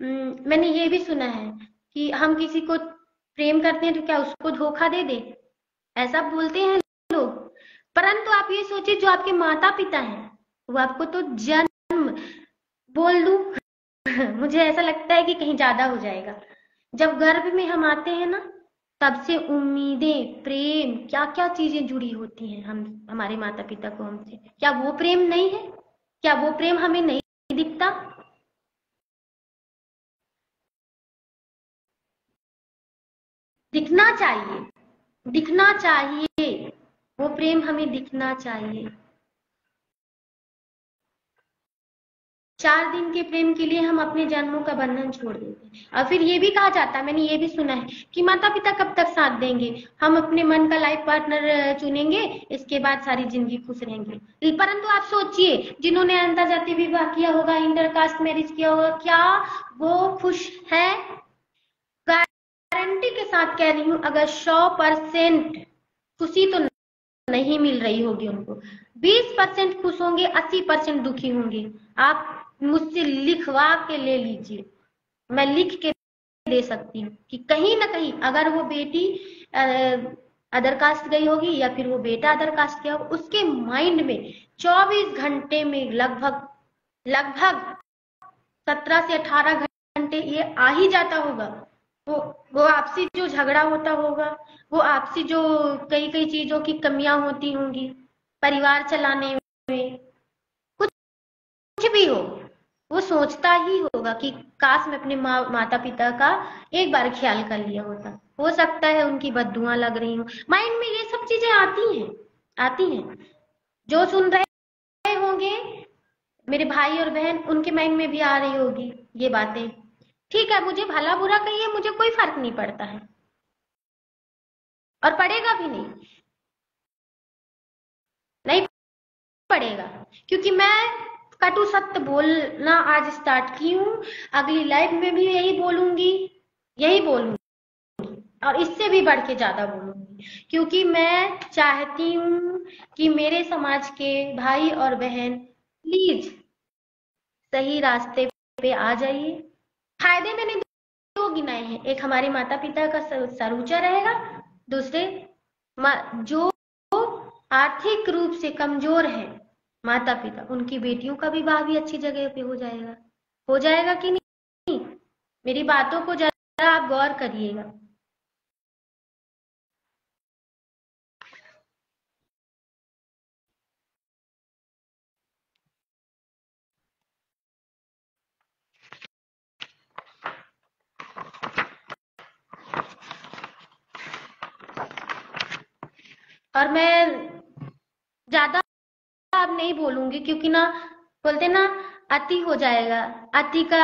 A: मैंने ये भी सुना है कि हम किसी को प्रेम करते हैं तो क्या उसको धोखा दे दे, ऐसा बोलते हैं लोग। परंतु आप ये सोचिए, जो आपके माता पिता हैं वो आपको तो जन्म बोल दूं मुझे ऐसा लगता है कि कहीं ज्यादा हो जाएगा। जब गर्भ में हम आते हैं ना, तब से उम्मीदें, प्रेम, क्या क्या चीजें जुड़ी होती हैं हम हमारे माता पिता को हमसे। क्या वो प्रेम नहीं है? क्या वो प्रेम हमें नहीं दिखता? दिखना चाहिए, दिखना चाहिए, वो प्रेम हमें दिखना चाहिए। 4 दिन के प्रेम के लिए हम अपने जन्मों का बंधन छोड़ देते हैं। और फिर ये भी कहा जाता है, मैंने ये भी सुना है कि माता पिता कब तक साथ देंगे, हम अपने मन का लाइफ पार्टनर चुनेंगे, इसके बाद सारी जिंदगी खुश रहेंगे। परंतु आप सोचिए, जिन्होंने अंतर जाति विवाह किया होगा, इंटर कास्ट मैरिज किया होगा, क्या वो खुश है? गारंटी के साथ कह रही हूँ, अगर 100% खुशी तो नहीं मिल रही होगी उनको, 20% खुश होंगे, 80% दुखी होंगे। आप मुझसे लिखवा के ले लीजिए, मैं लिख के दे सकती हूँ कि कहीं ना कहीं अगर वो बेटी अदर कास्ट गई होगी या फिर वो बेटा अदर कास्ट गया होगा, उसके माइंड में 24 घंटे में लगभग लगभग 17 से 18 घंटे ये आ ही जाता होगा। वो वो आपसी जो झगड़ा होता होगा, वो आपसी जो कई कई चीजों की कमियां होती होंगी परिवार चलाने में, कुछ भी हो, वो सोचता ही होगा कि काश मैं अपने माता पिता का एक बार ख्याल कर लिया होता। हो सकता है उनकी बद्दुआ लग रही हो, माइंड में ये सब चीजें आती हैं। जो सुन रहे होंगे मेरे भाई और बहन, उनके माइंड में भी आ रही होगी ये बातें। ठीक है, मुझे भला बुरा कहिए, मुझे कोई फर्क नहीं पड़ता है और पड़ेगा भी नहीं, नहीं पड़ेगा, क्योंकि मैं कटु सत्य बोलना आज स्टार्ट की हूँ। अगली लाइफ में भी यही बोलूंगी और इससे भी बढ़ के ज्यादा बोलूंगी, क्योंकि मैं चाहती हूँ कि मेरे समाज के भाई और बहन प्लीज सही रास्ते पे आ जाइए। फायदे मैंने दो गिनाए हैं, एक हमारे माता पिता का सर ऊंचा रहेगा, दूसरे जो आर्थिक रूप से कमजोर है माता पिता, उनकी बेटियों का विवाह भी अच्छी जगह पे हो जाएगा कि नहीं? मेरी बातों को जरा आप गौर करिएगा। और मैं ज्यादा अब नहीं बोलूंगी, क्योंकि ना बोलते ना, अति हो जाएगा। अति का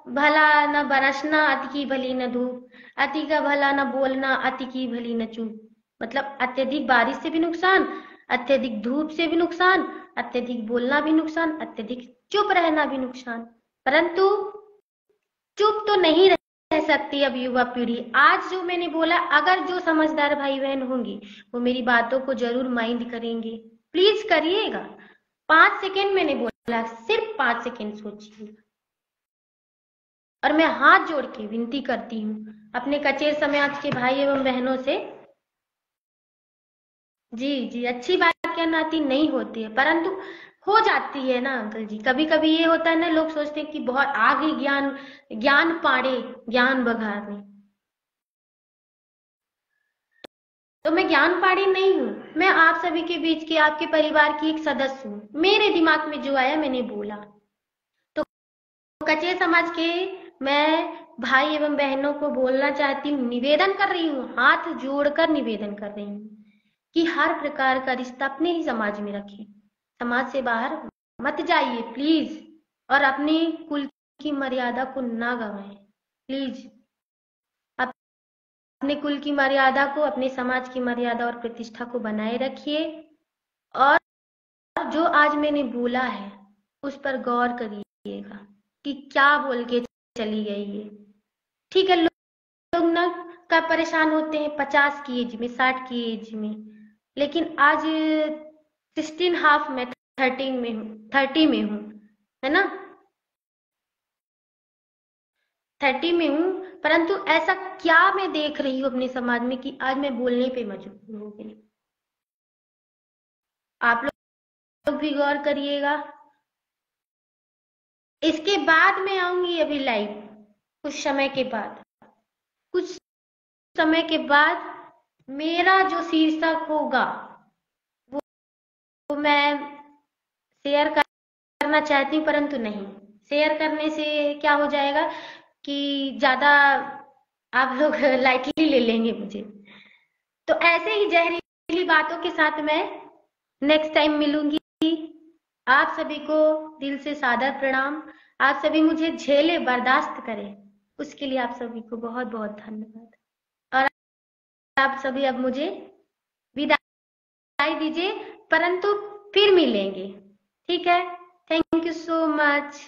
A: भला न बरसना, अति की भली न धूप, अति का भला न बोलना, अति की भली न चूप। मतलब अत्यधिक बारिश से भी नुकसान, अत्यधिक धूप से भी नुकसान, अत्यधिक बोलना भी नुकसान, अत्यधिक चुप रहना भी नुकसान। परंतु चुप तो नहीं रह सकती अब युवा पीढ़ी। आज जो मैंने बोला, अगर जो समझदार भाई बहन होंगी वो मेरी बातों को जरूर माइंड करेंगे, प्लीज करिएगा। 5 सेकेंड मैंने बोला, सिर्फ 5 सेकेंड सोचिए। और मैं हाथ जोड़ के विनती करती हूँ अपने कचेर समाज के भाई एवं बहनों से, जी जी, अच्छी बात कहना आती नहीं होती है, परंतु हो जाती है ना अंकल जी। कभी कभी ये होता है ना, लोग सोचते हैं कि बहुत आगे ज्ञान ज्ञान पाड़े, ज्ञान बघाने। तो मैं ज्ञान पाड़ी नहीं हूँ, मैं आप सभी के बीच की, आपके परिवार की एक सदस्य हूँ। मेरे दिमाग में जो आया मैंने बोला। तो कचेर समाज के मैं भाई एवं बहनों को बोलना चाहती हूँ, निवेदन कर रही हूँ, हाथ जोड़कर निवेदन कर रही हूँ कि हर प्रकार का रिश्ता अपने ही समाज में रखें, समाज से बाहर मत जाइए प्लीज। और अपनी कुल की मर्यादा को ना गवाएं प्लीज। अपने कुल की मर्यादा को, अपने समाज की मर्यादा और प्रतिष्ठा को बनाए रखिए। और जो आज मैंने बोला है उस पर गौर करिएगा कि क्या बोल के चली गई है। ठीक है, लोग ना का परेशान होते हैं 50 की एज में, 60 की एज में, लेकिन आज 16 हाफ में 30 में हूँ है ना। 30 में हूँ, परंतु ऐसा क्या मैं देख रही हूँ अपने समाज में कि आज मैं बोलने पे मजबूर हो गई। आप लोग भी गौर करिएगा। इसके बाद मैं आऊंगी अभी लाइव, कुछ समय के बाद, कुछ समय के बाद मेरा जो शीर्षक होगा वो मैं शेयर करना चाहती हूँ, परंतु नहीं, शेयर करने से क्या हो जाएगा कि ज्यादा आप लोग लाइटली ले लेंगे मुझे। तो ऐसे ही जहरीली बातों के साथ मैं नेक्स्ट टाइम मिलूंगी। आप सभी को दिल से सादर प्रणाम। आप सभी मुझे झेले, बर्दाश्त करें, उसके लिए आप सभी को बहुत बहुत धन्यवाद। और आप सभी अब मुझे विदाई दीजिए, परंतु फिर मिलेंगे, ठीक है। Thank you so much.